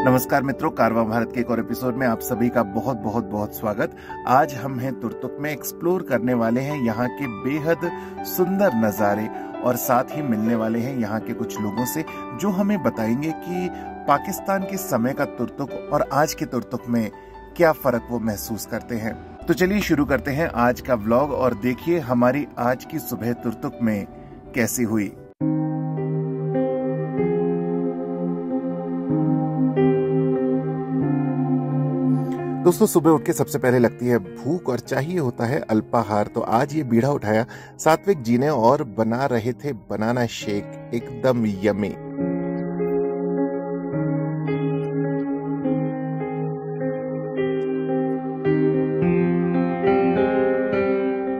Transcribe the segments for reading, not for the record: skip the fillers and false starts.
नमस्कार मित्रों, कारवां भारत के एक और एपिसोड में आप सभी का बहुत बहुत बहुत स्वागत। आज हम हैं तुर्तुक में, एक्सप्लोर करने वाले हैं यहाँ के बेहद सुंदर नज़ारे और साथ ही मिलने वाले हैं यहाँ के कुछ लोगों से जो हमें बताएंगे कि पाकिस्तान के समय का तुर्तुक और आज के तुर्तुक में क्या फर्क वो महसूस करते हैं। तो चलिए शुरू करते हैं आज का व्लॉग और देखिए हमारी आज की सुबह तुर्तुक में कैसी हुई। दोस्तों, सुबह उठ के सबसे पहले लगती है भूख और चाहिए होता है अल्पाहार। तो आज ये बीड़ा उठाया सात्विक जी ने और बना रहे थे बनाना शेक, एकदम यमी।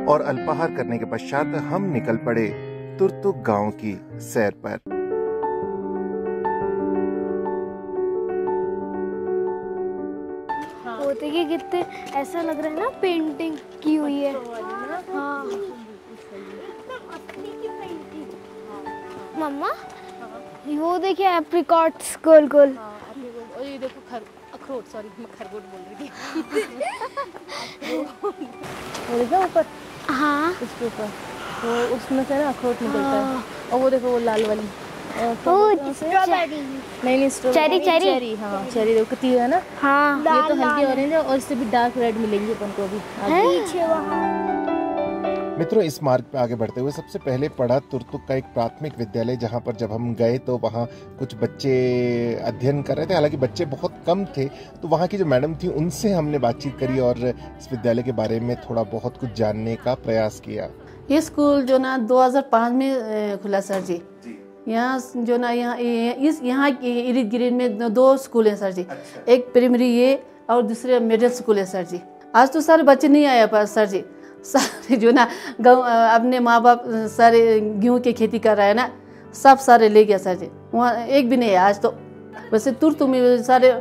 और अल्पाहार करने के पश्चात हम निकल पड़े तुर्तुक गांव की सैर पर। देखिए कितने ऐसा लग रहा है ना, पेंटिंग की हुई है। हाँ मम्मा, वो देखिए एप्रिकॉट्स गोल गोल। और ये देखो अखरोट, सॉरी मैं खरगोट बोल रही थी। वो देखो ऊपर, हाँ इसके ऊपर वो उसमें से ना अखरोट निकलता है। और वो देखो वो लाल वाली स्ट्रॉबेरी, नहीं चेरी चेरी। हाँ चेरी देखो कितनी है ना। हाँ ये तो हल्की ऑरेंज है और इससे भी डार्क रेड मिलेंगे अपन को अभी पीछे वहाँ। मित्रों, इस मार्ग पे आगे बढ़ते हुए सबसे पहले पढ़ा तुर्तुक का एक प्राथमिक विद्यालय, जहाँ पर जब हम गए तो वहाँ कुछ बच्चे अध्ययन कर रहे थे। हालांकि बच्चे बहुत कम थे, तो वहाँ की जो मैडम थी उनसे हमने बातचीत करी और इस विद्यालय के बारे में थोड़ा बहुत कुछ जानने का प्रयास किया। ये स्कूल जो ना 2005 में खुला सर जी। यहाँ जो ना यहाँ इर्द गिर्द में 2 स्कूल हैं सर जी। अच्छा। एक प्राइमरी ये और दूसरे मिडिल स्कूल है सर जी। आज तो सारे बच्चे नहीं आए पास सर जी। सारे जो ना गाँव अपने माँ बाप सारे गेहूँ की खेती कर रहा है ना, सब सारे ले गया सर जी। वहाँ एक भी नहीं है आज तो। वैसे तुर्तुक में सारे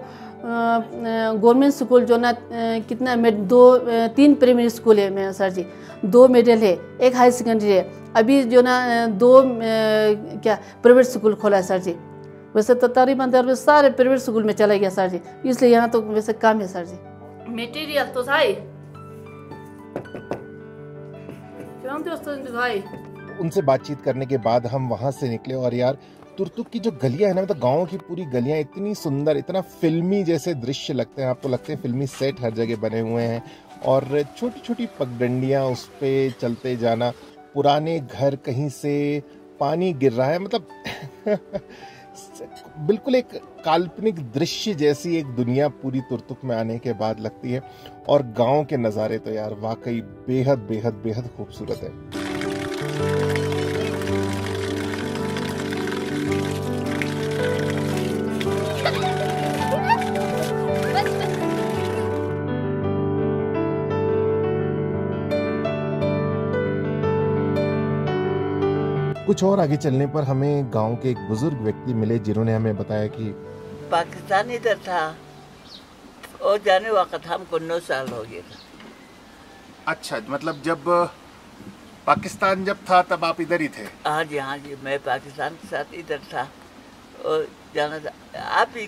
गवर्नमेंट स्कूल जो ना कितना 3 प्राइमरी स्कूल है में सर जी, 2 मिडिल है, 1 हाई सेकेंडरी है। अभी जो ना 2 क्या प्राइवेट स्कूल खोला है सर जी। वैसे तो तकरीबन सारे प्राइवेट स्कूल में चला गया सर जी, इसलिए यहाँ तो वैसे कम है सर जी। मटेरियल तो भाई उनसे बातचीत करने के बाद हम वहां से निकले और यार तुर्तुक की जो गलियां है ना, मतलब गाँव की पूरी गलियां इतनी सुंदर, इतना फिल्मी जैसे दृश्य लगते हैं। आपको लगते हैं फिल्मी सेट हर जगह बने हुए हैं और छोटी छोटी पगडंडियां, उस पे चलते जाना, पुराने घर, कहीं से पानी गिर रहा है, मतलब बिल्कुल एक काल्पनिक दृश्य जैसी एक दुनिया पूरी तुर्तुक में आने के बाद लगती है। और गांव के नज़ारे तो यार वाकई बेहद बेहद बेहद खूबसूरत है। कुछ और आगे चलने पर हमें गांव के एक बुजुर्ग व्यक्ति मिले जिन्होंने हमें बताया कि पाकिस्तान इधर था और जाने वक्त हमको 9 साल हो गया था। अच्छा, मतलब जब पाकिस्तान जब था तब आप इधर ही थे? हाँ जी, मैं पाकिस्तान के साथ इधर था और जाना था। आप ही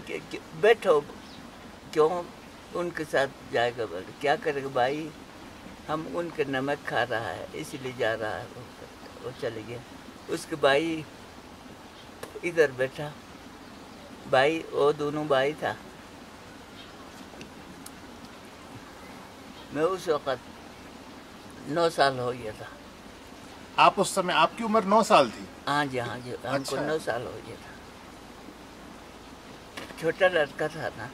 बैठो, क्यों उनके साथ जाएगा? क्या करेगा भाई, हम उनके नमक खा रहा है इसलिए जा रहा है। वो चले गया। उसके भाई इधर बैठा, भाई वो दोनों भाई था। मैं उस वक़्त 9 साल हो गया था। आप उस समय, आपकी उम्र 9 साल थी? हाँ जी, हमको अच्छा। 9 साल हो गया था। छोटा लड़का था ना,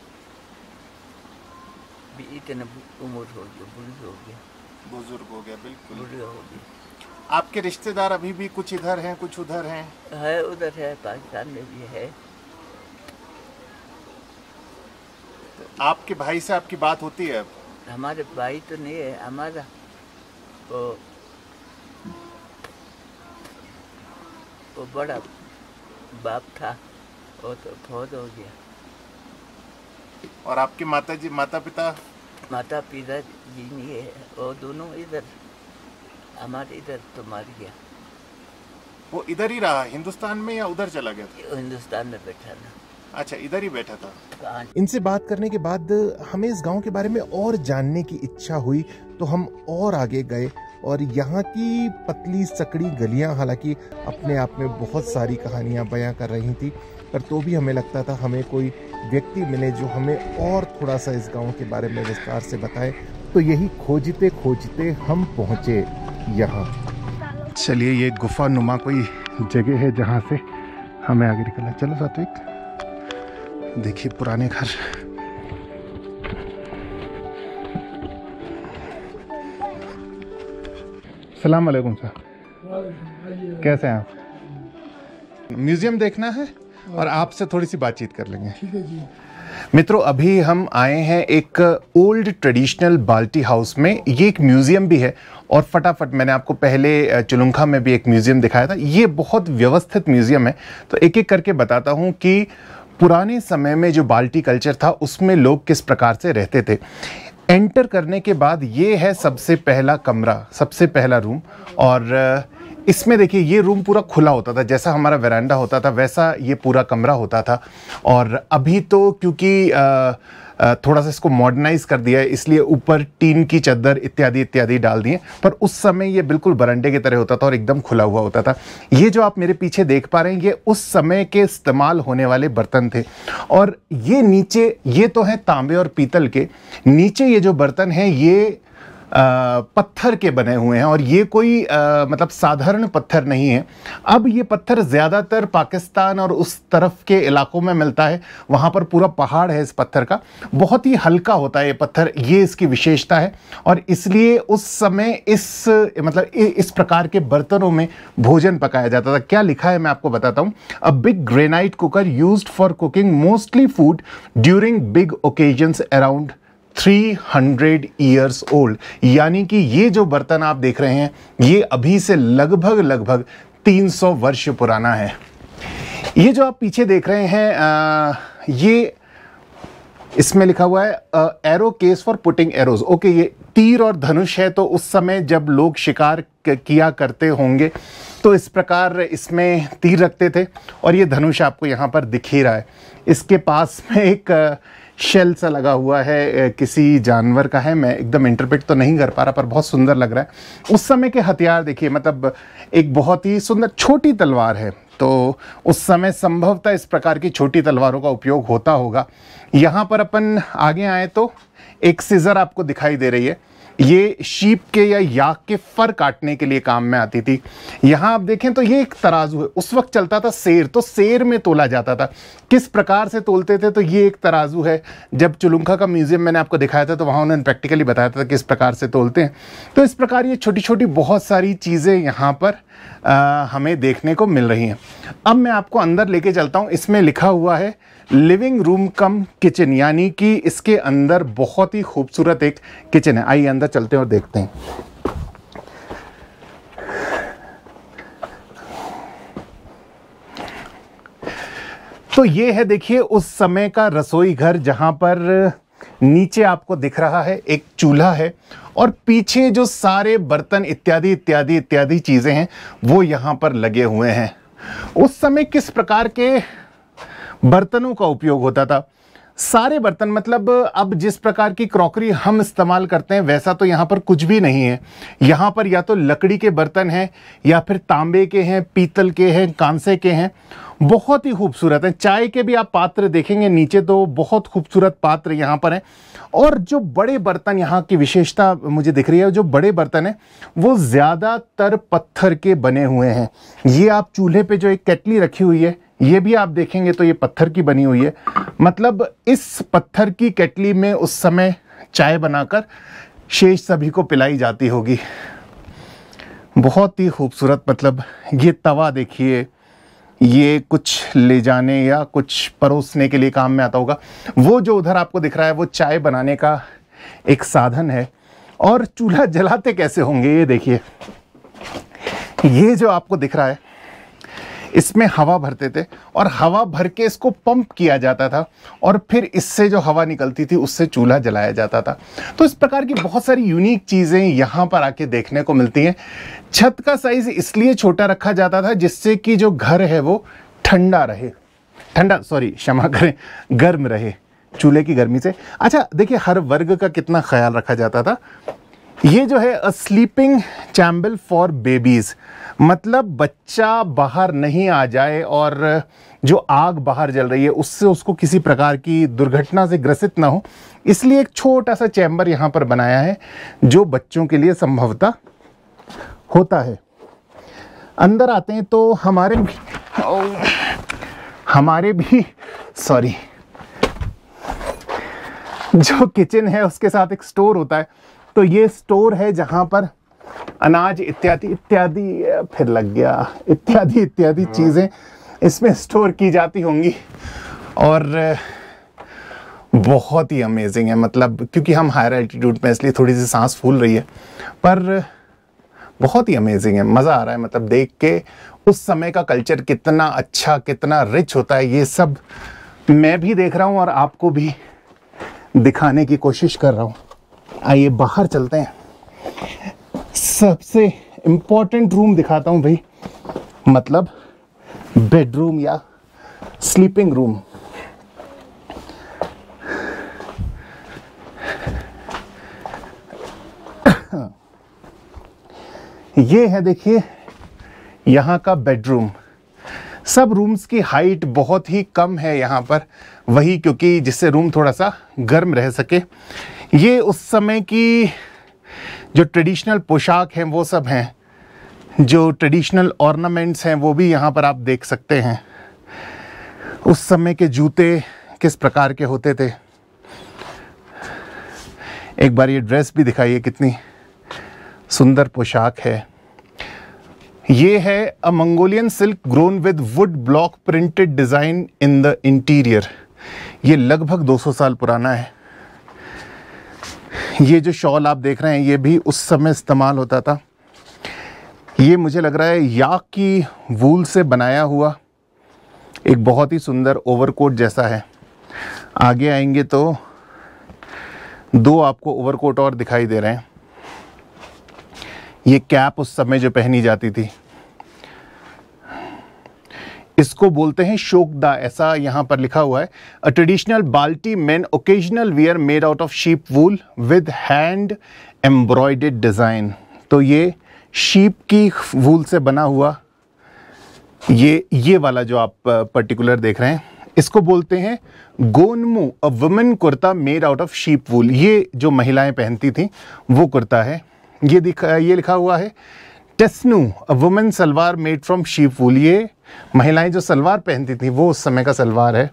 भी इतने उम्र हो गया, बुजुर्ग हो गया, बिल्कुल बुढ़ी हो गई। आपके रिश्तेदार अभी भी कुछ इधर हैं, कुछ उधर हैं? है, उधर है, पाकिस्तान में भी है। तो आपके भाई से आपकी बात होती है? हमारे भाई तो नहीं है, हमारा वो बड़ा बाप था, वो तो फौत हो गया। और आपके माता पिता जी नहीं है, वो दोनों इधर, हमारे इधर तो मर गया। वो इधर ही रहा हिंदुस्तान में या उधर चला गया था? हिंदुस्तान में बैठा ना। अच्छा, इधर ही बैठा था। कहाँ? इनसे बात करने के बाद हमें इस गांव के बारे में और जानने की इच्छा हुई, तो हम और आगे गए और यहाँ की पतली सकड़ी गलियाँ हालांकि अपने आप में बहुत सारी कहानियाँ बयां कर रही थी, पर तो भी हमें लगता था हमें कोई व्यक्ति मिले जो हमें और थोड़ा सा इस गांव के बारे में विस्तार से बताए। तो यही खोजते खोजते हम पहुँचे यहाँ। चलिए, ये गुफा नुमा कोई जगह है जहाँ से हमें आगे निकलना। चलो सात्विक, देखिए पुराने घर। सलाम अलैकुम सर, कैसे हैं आप? म्यूजियम देखना है और आपसे थोड़ी सी बातचीत कर लेंगे। ठीक है जी। मित्रों, अभी हम आए हैं एक ओल्ड ट्रेडिशनल बाल्टी हाउस में। ये एक म्यूजियम भी है और फटाफट मैंने आपको पहले चुलुंखा में भी एक म्यूजियम दिखाया था। ये बहुत व्यवस्थित म्यूजियम है, तो एक एक करके बताता हूँ कि पुराने समय में जो बाल्टी कल्चर था उसमें लोग किस प्रकार से रहते थे। एंटर करने के बाद ये है सबसे पहला कमरा, सबसे पहला रूम। और इसमें देखिए, ये रूम पूरा खुला होता था, जैसा हमारा वेरांडा होता था वैसा ये पूरा कमरा होता था। और अभी तो क्योंकि थोड़ा सा इसको मॉडर्नाइज कर दिया है, इसलिए ऊपर टीन की चद्दर इत्यादि इत्यादि डाल दिए, पर उस समय ये बिल्कुल बरांडे की तरह होता था और एकदम खुला हुआ होता था। ये जो आप मेरे पीछे देख पा रहे हैं, ये उस समय के इस्तेमाल होने वाले बर्तन थे। और ये नीचे, ये तो है तांबे और पीतल के, नीचे ये जो बर्तन हैं ये पत्थर के बने हुए हैं और ये कोई मतलब साधारण पत्थर नहीं है। अब ये पत्थर ज़्यादातर पाकिस्तान और उस तरफ के इलाकों में मिलता है, वहाँ पर पूरा पहाड़ है इस पत्थर का। बहुत ही हल्का होता है ये पत्थर, ये इसकी विशेषता है। और इसलिए उस समय इस प्रकार के बर्तनों में भोजन पकाया जाता था। क्या लिखा है मैं आपको बताता हूँ। A big granite cooker used for cooking mostly food during big occasions around 300 years old. यानी कि ये जो बर्तन आप देख रहे हैं ये अभी से लगभग 300 वर्ष पुराना है। ये जो आप पीछे देख रहे हैं ये इसमें लिखा हुआ है arrow case for putting arrows. Okay, ये तीर और धनुष है, तो उस समय जब लोग शिकार किया करते होंगे तो इस प्रकार इसमें तीर रखते थे। और ये धनुष आपको यहाँ पर दिख ही रहा है। इसके पास में एक शेल सा लगा हुआ है, किसी जानवर का है। मैं एकदम इंटरप्रेट तो नहीं कर पा रहा, पर बहुत सुंदर लग रहा है। उस समय के हथियार देखिए, मतलब एक बहुत ही सुंदर छोटी तलवार है, तो उस समय संभवतः इस प्रकार की छोटी तलवारों का उपयोग होता होगा। यहाँ पर अपन आगे आए तो एक सीजर आपको दिखाई दे रही है। ये शीप के या याक के फर काटने के लिए काम में आती थी। यहाँ आप देखें तो ये एक तराजू है। उस वक्त चलता था सेर, तो सेर में तोला जाता था। किस प्रकार से तोलते थे, तो ये एक तराजू है। जब चुलुंखा का म्यूजियम मैंने आपको दिखाया था तो वहाँ उन्होंने प्रैक्टिकली बताया था किस प्रकार से तोलते हैं। तो इस प्रकार ये छोटी छोटी बहुत सारी चीज़ें यहाँ पर हमें देखने को मिल रही हैं। अब मैं आपको अंदर लेके चलता हूँ। इसमें लिखा हुआ है लिविंग रूम कम किचन, यानी कि इसके अंदर बहुत ही खूबसूरत एक किचन है। आइए अंदर चलते हैं और देखते हैं। तो ये है, देखिए, उस समय का रसोई घर, जहां पर नीचे आपको दिख रहा है एक चूल्हा है और पीछे जो सारे बर्तन इत्यादि इत्यादि इत्यादि चीजें हैं वो यहां पर लगे हुए हैं। उस समय किस प्रकार के बर्तनों का उपयोग होता था? सारे बर्तन, मतलब अब जिस प्रकार की क्रॉकरी हम इस्तेमाल करते हैं वैसा तो यहाँ पर कुछ भी नहीं है। यहाँ पर या तो लकड़ी के बर्तन हैं या फिर तांबे के हैं, पीतल के हैं, कांसे के हैं। बहुत ही खूबसूरत है। चाय के भी आप पात्र देखेंगे नीचे, तो बहुत खूबसूरत पात्र यहाँ पर हैं। और जो बड़े बर्तन, यहाँ की विशेषता मुझे दिख रही है, जो बड़े बर्तन हैं वो ज़्यादातर पत्थर के बने हुए हैं। ये आप चूल्हे पे जो एक केटली रखी हुई है, ये भी आप देखेंगे तो ये पत्थर की बनी हुई है। मतलब इस पत्थर की केटली में उस समय चाय बनाकर शेष सभी को पिलाई जाती होगी। बहुत ही खूबसूरत। मतलब ये तवा देखिए, ये कुछ ले जाने या कुछ परोसने के लिए काम में आता होगा। वो जो उधर आपको दिख रहा है वो चाय बनाने का एक साधन है। और चूल्हा जलाते कैसे होंगे ये देखिए। ये जो आपको दिख रहा है इसमें हवा भरते थे और हवा भर के इसको पंप किया जाता था और फिर इससे जो हवा निकलती थी उससे चूल्हा जलाया जाता था। तो इस प्रकार की बहुत सारी यूनिक चीज़ें यहाँ पर आके देखने को मिलती हैं। छत का साइज इसलिए छोटा रखा जाता था जिससे कि जो घर है वो ठंडा रहे। ठंडा, सॉरी क्षमा करें, गर्म रहे चूल्हे की गर्मी से। अच्छा देखिए, हर वर्ग का कितना ख्याल रखा जाता था। ये जो है a sleeping chamber for babies, मतलब बच्चा बाहर नहीं आ जाए और जो आग बाहर जल रही है उससे उसको किसी प्रकार की दुर्घटना से ग्रसित ना हो, इसलिए एक छोटा सा चैम्बर यहाँ पर बनाया है जो बच्चों के लिए संभवतः होता है। अंदर आते हैं तो हमारे भी सॉरी, जो किचन है उसके साथ एक स्टोर होता है, तो ये स्टोर है जहाँ पर अनाज इत्यादि इत्यादि, फिर लग गया, इत्यादि इत्यादि चीज़ें इसमें स्टोर की जाती होंगी। और बहुत ही अमेजिंग है, मतलब क्योंकि हम हायर एल्टीट्यूड में इसलिए थोड़ी सी सांस फूल रही है, पर बहुत ही अमेजिंग है, मज़ा आ रहा है। मतलब देख के उस समय का कल्चर कितना अच्छा, कितना रिच होता है, ये सब मैं भी देख रहा हूँ और आपको भी दिखाने की कोशिश कर रहा हूँ। आइए बाहर चलते हैं, सबसे इम्पोर्टेंट रूम दिखाता हूँ भाई, मतलब बेडरूम या स्लीपिंग रूम। ये है देखिए यहाँ का बेडरूम। सब रूम्स की हाइट बहुत ही कम है यहाँ पर, वही क्योंकि जिससे रूम थोड़ा सा गर्म रह सके। ये उस समय की जो ट्रेडिशनल पोशाक हैं वो सब हैं, जो ट्रेडिशनल ऑर्नामेंट्स हैं वो भी यहाँ पर आप देख सकते हैं। उस समय के जूते किस प्रकार के होते थे। एक बार ये ड्रेस भी दिखाइए, कितनी सुंदर पोशाक है। ये है a Mongolian silk gown with wood block printed design in the interior. ये लगभग 200 साल पुराना है। ये जो शॉल आप देख रहे हैं ये भी उस समय इस्तेमाल होता था। ये मुझे लग रहा है याक की वूल से बनाया हुआ एक बहुत ही सुंदर ओवरकोट जैसा है। आगे आएंगे तो दो आपको ओवरकोट और दिखाई दे रहे हैं। ये कैप उस समय जो पहनी जाती थी, इसको बोलते हैं शोकदा, ऐसा यहाँ पर लिखा हुआ है। अ ट्रेडिशनल बाल्टी main occasional wear made out of sheep wool with hand embroidered design. तो ये शीप की वूल से बना हुआ ये वाला जो आप पर्टिकुलर देख रहे हैं, इसको बोलते हैं गोनमू, a women kurta made out of sheep wool. ये जो महिलाएं पहनती थी वो कुर्ता है। ये लिखा हुआ है टेस्नू, a women salwar made from sheep wool. ये महिलाएं जो सलवार पहनती थी वो उस समय का सलवार है।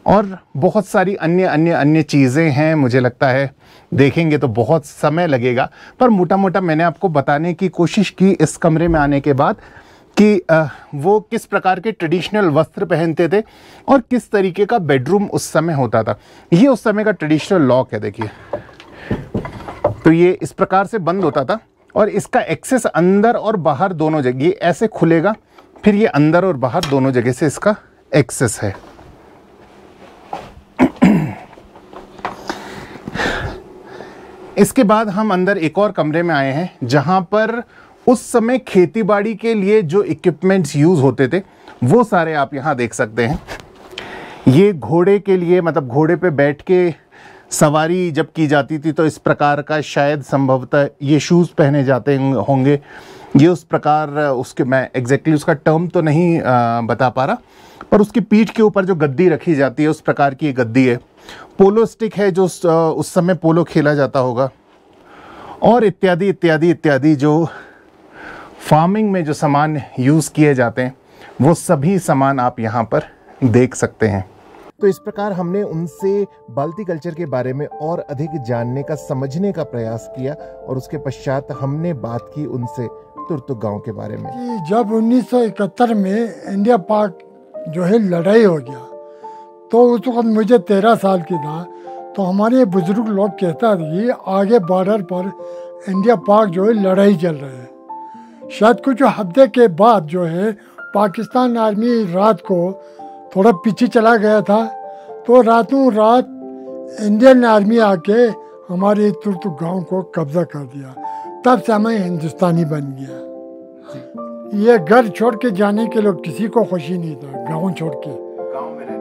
और बहुत सारी अन्य चीज़ें हैं, मुझे लगता है देखेंगे तो बहुत समय लगेगा, पर मोटा मोटा मैंने आपको बताने की कोशिश की इस कमरे में आने के बाद कि वो किस प्रकार के ट्रेडिशनल वस्त्र पहनते थे और किस तरीके का बेडरूम उस समय होता था। ये उस समय का ट्रेडिशनल लॉक है, देखिए। तो ये इस प्रकार से बंद होता था और इसका एक्सेस अंदर और बाहर दोनों जगह, ये ऐसे खुलेगा, फिर ये अंदर और बाहर दोनों जगह से इसका एक्सेस है। इसके बाद हम अंदर एक और कमरे में आए हैं जहां पर उस समय खेतीबाड़ी के लिए जो इक्विपमेंट्स यूज़ होते थे वो सारे आप यहाँ देख सकते हैं। ये घोड़े के लिए, मतलब घोड़े पे बैठ के सवारी जब की जाती थी तो इस प्रकार का शायद संभवतः ये शूज़ पहने जाते होंगे। ये उस प्रकार, उसके मैं एग्जैक्टली उसका टर्म तो नहीं बता पा रहा, पर उसकी पीठ के ऊपर जो गद्दी रखी जाती है उस प्रकार की ये गद्दी है। पोलो स्टिक है जो उस समय पोलो खेला जाता होगा, और इत्यादि इत्यादि इत्यादि जो फार्मिंग में जो सामान यूज़ किए जाते हैं वो सभी सामान आप यहाँ पर देख सकते हैं। तो इस प्रकार हमने उनसे बाल्टी कल्चर के बारे में और अधिक जानने का, समझने का प्रयास किया, और उसके पश्चात हमने बात की उनसे तुर्तुक गांव के बारे में। जब 1971 में इंडिया पाक जो है लड़ाई हो गया, तो उस वक्त मुझे 13 साल की था, तो हमारे बुजुर्ग लोग कहता थे कि आगे बॉर्डर पर इंडिया पाक जो है लड़ाई चल रही है। शायद कुछ हफ्ते के बाद जो है पाकिस्तान आर्मी रात को थोड़ा पीछे चला गया था, तो रातों रात इंडियन आर्मी आके हमारे तुर्तुक गांव को कब्जा कर दिया। तब से हमें हिंदुस्तानी बन गया। ये घर छोड़ के जाने के लिए किसी को खुशी नहीं था, गांव छोड़ के।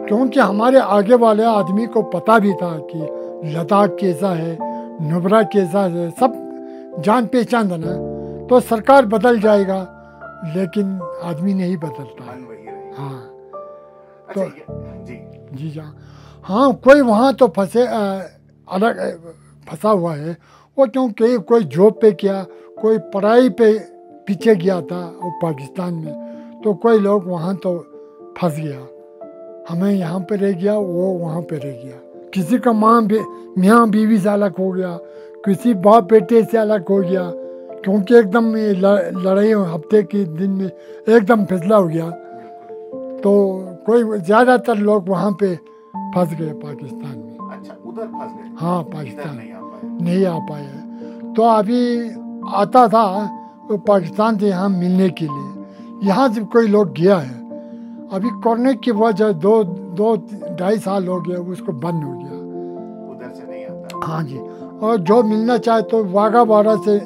क्योंकि हमारे आगे वाले आदमी को पता भी था कि लद्दाख कैसा है, नुब्रा कैसा है, सब जान पहचान था ना। तो सरकार बदल जाएगा लेकिन आदमी नहीं बदलता है। हाँ तो जी हाँ, कोई वहाँ तो अलग फंसा हुआ है वो, क्योंकि कोई जॉब पे किया, कोई पढ़ाई पे पीछे गया था वो पाकिस्तान में, तो कोई लोग वहाँ तो फंस गया। हमें यहाँ पे रह गया, वो वहाँ पे रह गया। किसी का मियाँ बीवी से अलग हो गया, किसी बाप बेटे से अलग हो गया, क्योंकि एकदम लड़ाई हफ्ते के दिन में एकदम फैसला हो गया। तो कोई ज़्यादातर लोग वहाँ पे फंस गए पाकिस्तान में। अच्छा, उधर फंस गए? हाँ, पाकिस्तान नहीं आ पाए। तो अभी आता था वो पाकिस्तान से यहाँ मिलने के लिए, यहाँ से कोई लोग गया है। अभी कोरोना की वजह 2-2.5 साल हो गया, उसको बंद हो गया, उधर से नहीं आता। हाँ जी, और जो मिलना चाहे तो वाघा बॉर्डर से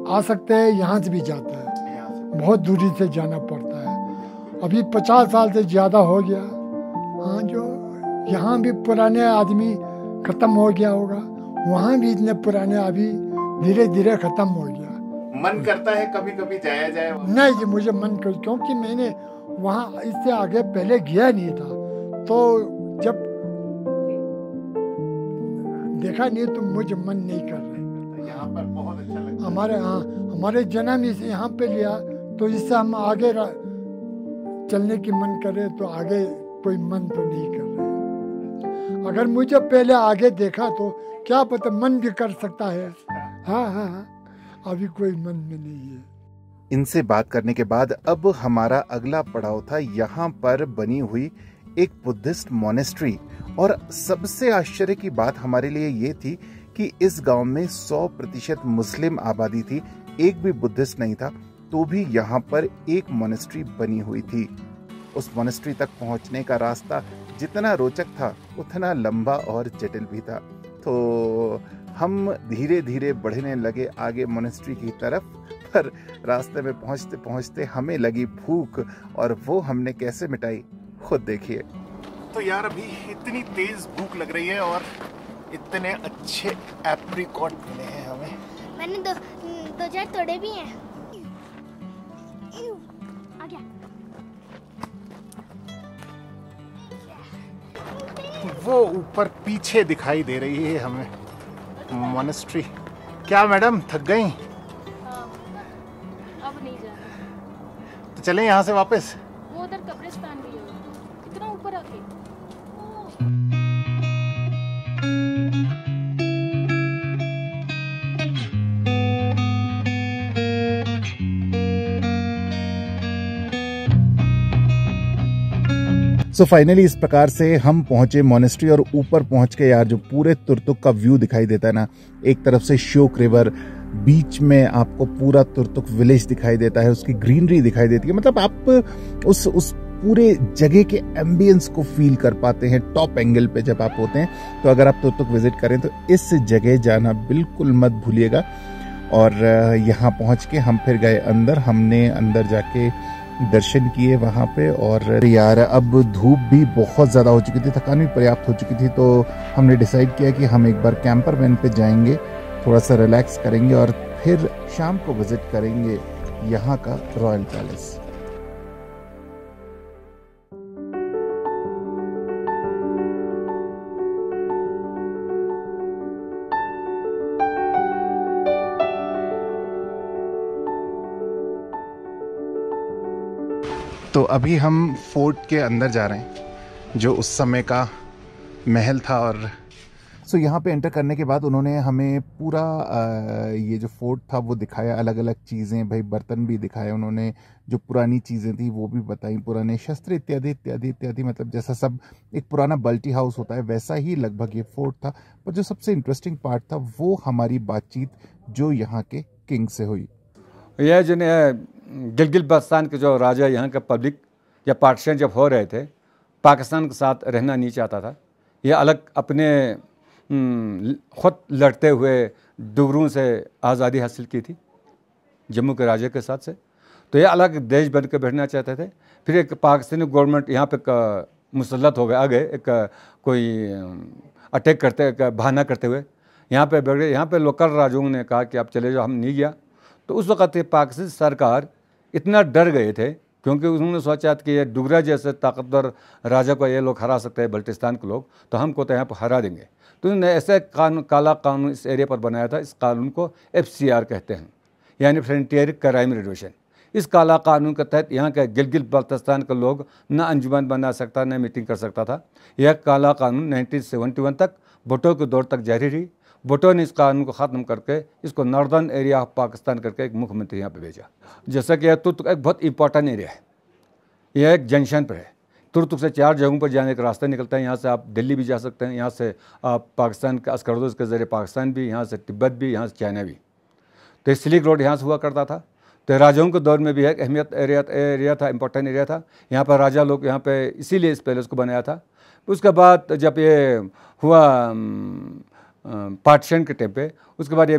आ सकते हैं, यहाँ से भी जाता है, बहुत दूरी से जाना पड़ता है। अभी 50 साल से ज़्यादा हो गया। हाँ, जो यहाँ भी पुराने आदमी ख़त्म हो गया होगा, वहाँ भी इतने पुराने अभी धीरे धीरे ख़त्म हो गया। मन करता है कभी कभी जाया जाए? नहीं जी, मुझे मन कर, क्योंकि मैंने वहाँ इससे आगे पहले गया नहीं था, तो जब देखा नहीं तो मुझे मन नहीं कर रहा। यहाँ पर बहुत अच्छा लगता है। हमारे जन्म इस यहाँ पे लिया, तो इससे हम आगे चलने की मन करे, तो आगे कोई मन तो नहीं कर रहे। अगर मुझे पहले आगे देखा तो क्या पता मन भी कर सकता है। हाँ, अभी कोई मन में नहीं है। इनसे बात करने के बाद अब हमारा अगला पड़ाव था यहाँ पर बनी हुई एक बुद्धिस्ट मॉनेस्ट्री। और सबसे आश्चर्य की बात हमारे लिए ये थी कि इस गांव में 100% मुस्लिम आबादी थी, एक भी बुद्धिस्ट नहीं था, तो भी यहाँ पर एक मॉनेस्ट्री बनी हुई थी। उस मॉनेस्ट्री तक पहुँचने का रास्ता जितना रोचक था उतना लंबा और जटिल भी था। तो हम धीरे धीरे बढ़ने लगे आगे मॉनेस्ट्री की तरफ, पर रास्ते में पहुंचते पहुंचते हमें लगी भूख, और वो हमने कैसे मिटाई खुद देखिए। तो यार अभी इतनी तेज भूख लग रही है और इतने अच्छे एप्रिकॉट मिले हैं हमें। मैंने दो चार तोड़े भी हैं। आ गया। वो ऊपर पीछे दिखाई दे रही है हमें मॉनेस्ट्री। क्या मैडम थक गई? अब नहीं जाना, तो चलें यहाँ से वापस। वो उधर कब्रिस्तान भी है, इतना ऊपर आके। सो फाइनली इस प्रकार से हम पहुंचे मॉनेस्ट्री, और ऊपर पहुंच के यार जो पूरे तुर्तुक का व्यू दिखाई देता है ना, एक तरफ से श्योक रिवर, बीच में आपको पूरा तुर्तुक विलेज दिखाई देता है, उसकी ग्रीनरी दिखाई देती है, मतलब आप उस पूरे जगह के एम्बियंस को फील कर पाते हैं टॉप एंगल पे जब आप होते हैं। तो अगर आप तुर्तुक विजिट करें तो इस जगह जाना बिल्कुल मत भूलिएगा। और यहाँ पहुंच के हम फिर गए अंदर, हमने अंदर जाके दर्शन किए वहाँ पे। और यार अब धूप भी बहुत ज़्यादा हो चुकी थी, थकान भी पर्याप्त हो चुकी थी, तो हमने डिसाइड किया कि हम एक बार कैंपर वैन पे जाएंगे, थोड़ा सा रिलैक्स करेंगे और फिर शाम को विजिट करेंगे यहाँ का रॉयल पैलेस। तो अभी हम फोर्ट के अंदर जा रहे हैं, जो उस समय का महल था। और सो यहाँ पे एंटर करने के बाद उन्होंने हमें पूरा ये जो फोर्ट था वो दिखाया, अलग अलग चीज़ें, भाई बर्तन भी दिखाए उन्होंने, जो पुरानी चीज़ें थी वो भी बताई, पुराने शस्त्र इत्यादि इत्यादि इत्यादि, मतलब जैसा सब एक पुराना बल्टी हाउस होता है वैसा ही लगभग ये फोर्ट था। पर जो सबसे इंटरेस्टिंग पार्ट था वो हमारी बातचीत जो यहाँ के किंग से हुई। यह जो गिलगित बाल्टिस्तान के जो राजा यहाँ का पब्लिक या पार्टीशन जब हो रहे थे, पाकिस्तान के साथ रहना नहीं चाहता था, यह अलग अपने खुद लड़ते हुए डुगरों से आज़ादी हासिल की थी जम्मू के राजा के साथ से, तो यह अलग देश बन के बैठना चाहते थे। फिर एक पाकिस्तानी गवर्नमेंट यहाँ पे मुसल्लत हो गए आ गए एक कोई अटैक करते बहाना करते हुए यहाँ पे बैठ गए। यहाँ पे लोकल राजाओं ने कहा कि आप चले जाओ, हम नहीं गया। तो उस वक़्त पाकिस्तान सरकार इतना डर गए थे क्योंकि उन्होंने सोचा कि ये डुगरा जैसे ताकतवर राजा को ये लोग हरा सकते हैं, बल्टिस्तान के लोग, तो हमको तो यहाँ पर हरा देंगे। तो उन्होंने ऐसे काला कानून इस एरिया पर बनाया था। इस कानून को FCR कहते हैं, यानी फ्रंटियर क्राइम रिड्यूशन। इस काला कानून के तहत यहाँ के गिलगित बल्तिस्तान के लोग ना अंजुमन बना सकता, न मीटिंग कर सकता था। यह काला कानून 1971 तक भुट्टो के दौर तक जारी रही। भुट्टो ने इस कानून को ख़त्म करके इसको नॉर्दर्न एरिया ऑफ पाकिस्तान करके एक मुख्यमंत्री यहाँ पे भेजा। जैसा कि यह तुर्क एक बहुत इंपॉर्टेंट एरिया है, यह एक जंक्शन पर है। तुर्क से 4 जगहों पर जाने का रास्ता निकलता है। यहाँ से आप दिल्ली भी जा सकते हैं, यहाँ से आप पाकिस्तान के अस्करदोज के ज़रिए पाकिस्तान भी, यहाँ से तिब्बत भी, यहाँ से चाइना भी। तो सिल्क रोड यहाँ से हुआ करता था। तो राजाओं के दौर में भी एक अहमियत एरिया था, इंपॉर्टेंट एरिया था। यहाँ पर राजा लोग यहाँ पे इसीलिए इस पैलेस को बनाया था। उसके बाद जब ये हुआ पार्टीशन के टाइम पे, उसके बाद ये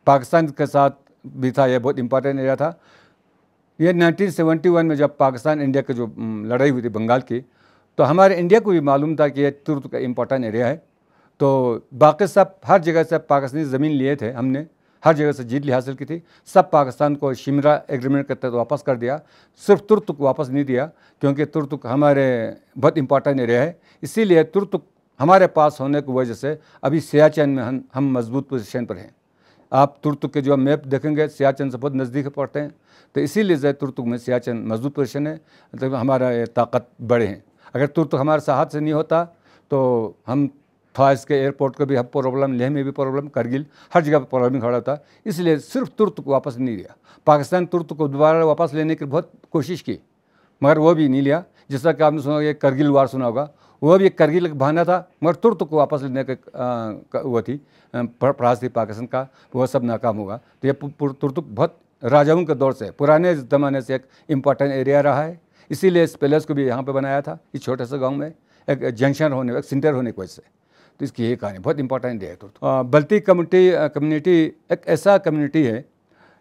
पाकिस्तान के साथ भी था, ये बहुत इंपॉर्टेंट एरिया था। ये 1971 में जब पाकिस्तान इंडिया की जो लड़ाई हुई थी बंगाल की, तो हमारे इंडिया को भी मालूम था कि ये तुर्क का इंपॉर्टेंट एरिया है। तो बाकी सब हर जगह से पाकिस्तानी ज़मीन लिए थे, हमने हर जगह से जीत ली हासिल की थी। सब पाकिस्तान को शिमला एग्रीमेंट के तहत वापस कर दिया, सिर्फ तुर्क को वापस नहीं दिया क्योंकि तुर्क हमारे बहुत इंपॉर्टेंट एरिया है। इसीलिए तुर्क हमारे पास होने की वजह से अभी सियाचिन में हम मजबूत पोजीशन पर हैं। आप तुर्क के जो मैप देखेंगे सियाचिन से बहुत नज़दीक पड़ते हैं। तो इसीलिए जो तुर्क में सियाचिन मजबूत पोजीशन है, मतलब हमारा ये ताकत बड़े हैं। अगर तुर्क हमारे साथ से नहीं होता तो हम फाइस के एयरपोर्ट को भी हम प्रॉब्लम, लेह में भी प्रॉब्लम, करगिल हर जगह पर प्रॉब्लम खड़ा होता। इसलिए सिर्फ तुर्क को वापस नहीं लिया। पाकिस्तान तुर्क को दोबारा वापस लेने की बहुत कोशिश की मगर वो भी नहीं लिया। जैसा कि आपने सुना, ये करगिल वार सुना होगा, वो भी एक करगिल का बहाना था मगर तुर्क को वापस लेने का वो थी प्रयास थी पाकिस्तान का, वो सब नाकाम होगा। तो ये तुर्क बहुत राजाओं के दौर से, पुराने ज़माने से एक इम्पॉर्टेंट एरिया रहा है। इसीलिए इस पैलेस को भी यहाँ पे बनाया था, इस छोटे से गांव में एक जंक्शन होने, एक सेंटर होने की वजह से। तो इसकी ये कहानी बहुत इंपॉर्टेंट है। तो बल्ती कम्युनिटी एक ऐसा कम्युनिटी है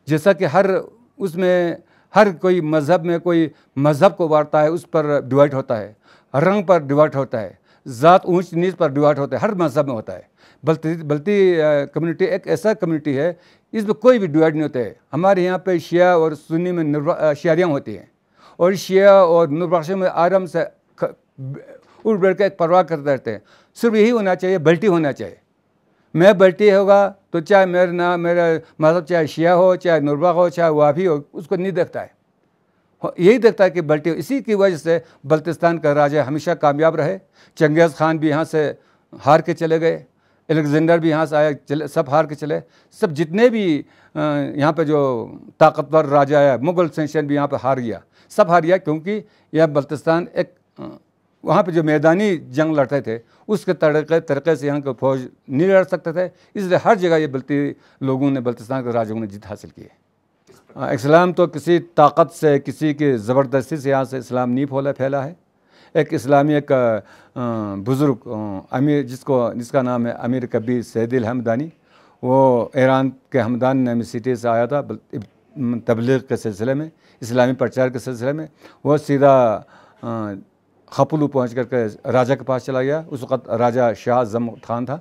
जैसा कि हर कोई मज़हब में कोई मज़हब को बांटता है, उस पर डिवाइड होता है, रंग पर डिवाइड होता है, ज़ात ऊंच नीच पर डिवाइड होता है, हर मज़हब में होता है। बल्ती कम्युनिटी एक ऐसा कम्युनिटी है, इसमें कोई भी डिवाइड नहीं होता है। हमारे यहाँ पे शिया और सुन्नी में शादियाँ होती हैं और शिया और निर्वासन में आराम से उड़ बैठ कर एक परवाह करते रहते हैं। सिर्फ यही होना चाहिए, बल्टी होना चाहिए। मैं बल्टी होगा तो चाहे मेरा मतलब चाहे शिया हो, चाहे नुरबा हो, चाहे वाफी हो, उसको नहीं देखता है, यही देखता है कि बल्टी हो। इसी की वजह से बल्तिस्तान का राजा हमेशा कामयाब रहे। चंगेज़ खान भी यहाँ से हार के चले गए, अलेक्जेंडर भी यहाँ से आया, चले, सब हार के चले। सब जितने भी यहाँ पे जो ताकतवर राजा है, मुग़ल सेंशन भी यहाँ पे हार गया, सब हार गया क्योंकि यह बल्तिस्तान एक वहाँ पे जो मैदानी जंग लड़ते थे उसके तरीके से यहाँ के फौज नहीं लड़ सकते थे। इसलिए हर जगह ये बल्तिस्तान के राजाओं ने जीत हासिल की है। इस्लाम तो किसी ताकत से, किसी की ज़बरदस्ती से यहाँ से इस्लाम नहीं फैला है। एक इस्लामी एक बुज़ुर्ग अमीर जिसका नाम है अमीर कबीर सैदिल हमदानी, वो ईरान के हमदान नामी सिटी से आया था तबलीग के सिलसिले में, इस्लामी प्रचार के सिलसिले में। वो सीधा खपुलू पहुँच करके राजा के पास चला गया। उस वक़्त राजा शाह जम खान था।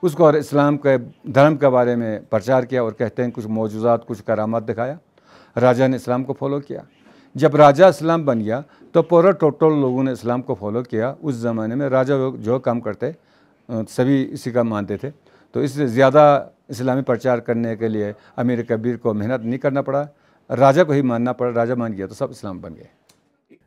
उसको और इस्लाम के धर्म के बारे में प्रचार किया और कहते हैं कुछ मौजूज़ात, कुछ करामात दिखाया। राजा ने इस्लाम को फॉलो किया। जब राजा इस्लाम बन गया तो पूरा टोटल लोगों ने इस्लाम को फॉलो किया। उस ज़माने में राजा लोग जो काम करते सभी इसी का मानते थे। तो इससे ज़्यादा इस्लामी प्रचार करने के लिए अमीर कबीर को मेहनत नहीं करना पड़ा, राजा को ही मानना पड़ा। राजा मान गया तो सब इस्लाम बन गए।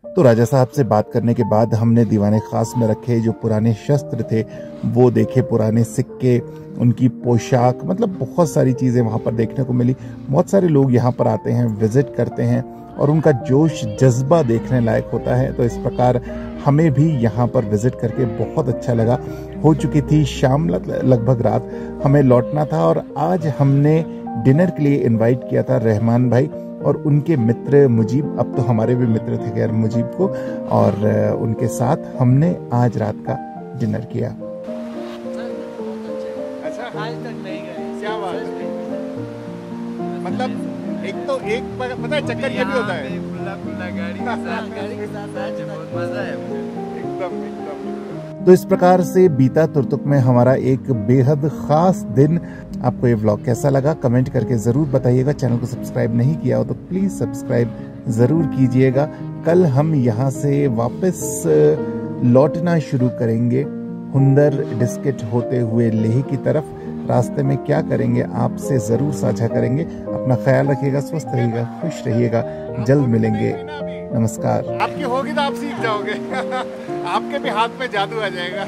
तो राजा साहब से बात करने के बाद हमने दीवाने खास में रखे जो पुराने शस्त्र थे वो देखे, पुराने सिक्के, उनकी पोशाक, मतलब बहुत सारी चीज़ें वहाँ पर देखने को मिली। बहुत सारे लोग यहाँ पर आते हैं, विजिट करते हैं और उनका जोश जज्बा देखने लायक होता है। तो इस प्रकार हमें भी यहाँ पर विजिट करके बहुत अच्छा लगा। हो चुकी थी शाम, लगभग रात, हमें लौटना था और आज हमने डिनर के लिए इनवाइट किया था रहमान भाई और उनके मित्र मुजीब, अब तो हमारे भी मित्र थे खैर मुजीब को, और उनके साथ हमने आज रात का डिनर किया। अच्छा, आज तक नहीं गए, क्या बात है। मतलब एक तो एक पता है चक्कर ये भी होता है, गाड़ी के साथ आज बहुत मजा है मुझे। एकदम। तो इस प्रकार से बीता तुर्तुक में हमारा एक बेहद खास दिन। आपको ये व्लॉग कैसा लगा कमेंट करके ज़रूर बताइएगा। चैनल को सब्सक्राइब नहीं किया हो तो प्लीज़ सब्सक्राइब ज़रूर कीजिएगा। कल हम यहाँ से वापस लौटना शुरू करेंगे हुंदर डिस्किट होते हुए लेह की तरफ। रास्ते में क्या करेंगे आपसे ज़रूर साझा करेंगे। अपना ख्याल रखिएगा, स्वस्थ रहिएगा, खुश रहिएगा। जल्द मिलेंगे, नमस्कार। आपकी होगी तो आप सीख जाओगे आपके भी हाथ में जादू आ जाएगा।